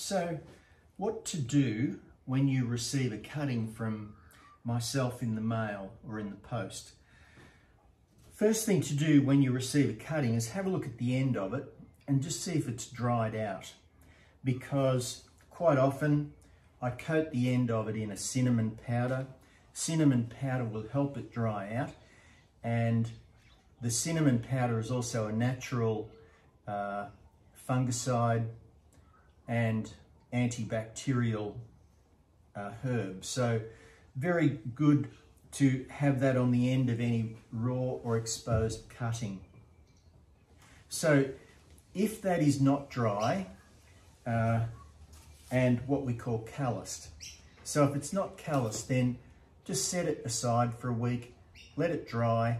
So, what to do when you receive a cutting from myself in the mail or in the post? First thing to do when you receive a cutting is have a look at the end of it and just see if it's dried out, because quite often I coat the end of it in a cinnamon powder. Cinnamon powder will help it dry out, and the cinnamon powder is also a natural fungicide and antibacterial herb. So very good to have that on the end of any raw or exposed cutting. So if that is not dry, and what we call calloused. So if it's not calloused, then just set it aside for a week, let it dry,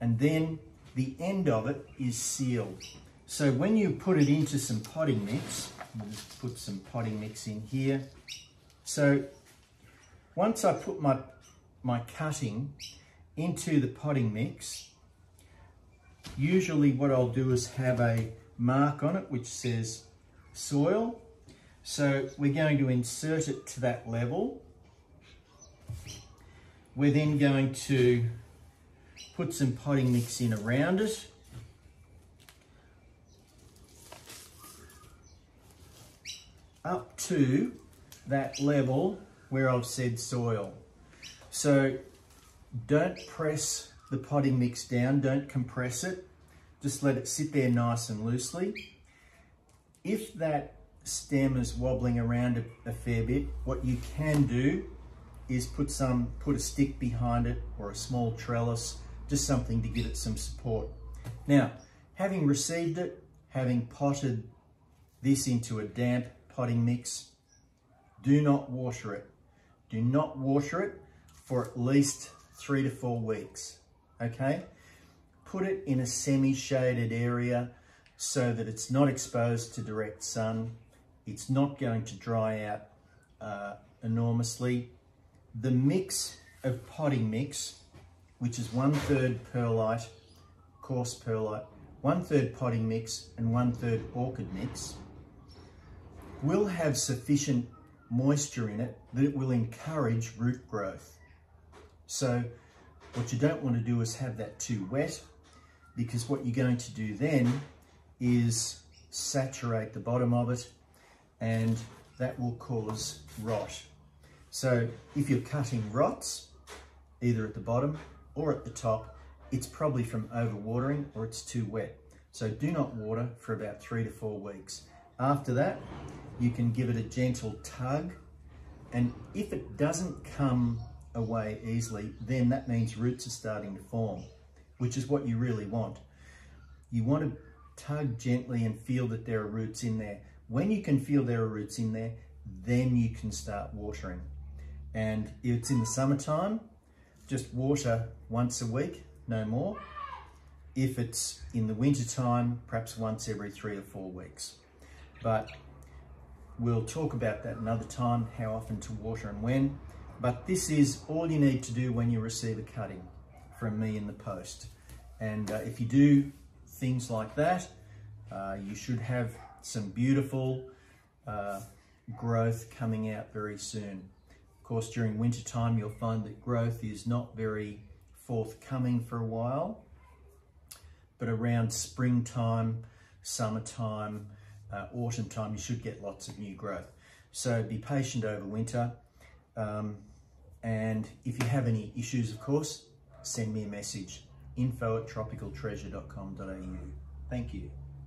and then the end of it is sealed. So when you put it into some potting mix, I'll just put some potting mix in here. So once I put my cutting into the potting mix, usually what I'll do is have a mark on it which says soil. So we're going to insert it to that level. We're then going to put some potting mix in around it. Up to that level where I've said soil. So don't press the potting mix down, don't compress it. Just let it sit there nice and loosely. If that stem is wobbling around a fair bit, what you can do is put a stick behind it or a small trellis, just something to give it some support. Now, having received it, having potted this into a damp potting mix, do not water it. Do not water it for at least 3 to 4 weeks, okay? Put it in a semi-shaded area so that it's not exposed to direct sun. It's not going to dry out enormously. The mix of potting mix, which is 1/3 perlite, coarse perlite, 1/3 potting mix and 1/3 orchid mix, will have sufficient moisture in it that it will encourage root growth. So what you don't want to do is have that too wet, because what you're going to do then is saturate the bottom of it, and that will cause rot. So if you're cutting rots, either at the bottom or at the top, it's probably from overwatering or it's too wet. So do not water for about 3 to 4 weeks. After that, you can give it a gentle tug, and if it doesn't come away easily, then that means roots are starting to form, which is what you really want. You want to tug gently and feel that there are roots in there. When you can feel there are roots in there, then you can start watering. And if it's in the summertime, just water once a week, no more. If it's in the wintertime, perhaps once every 3 or 4 weeks. But we'll talk about that another time, how often to water and when. But this is all you need to do when you receive a cutting from me in the post. And if you do things like that, you should have some beautiful growth coming out very soon. Of course, during winter time, you'll find that growth is not very forthcoming for a while, but around springtime, summertime, autumn time, you should get lots of new growth. So be patient over winter. And if you have any issues, of course, send me a message, info@tropicaltreasure.com.au. Thank you.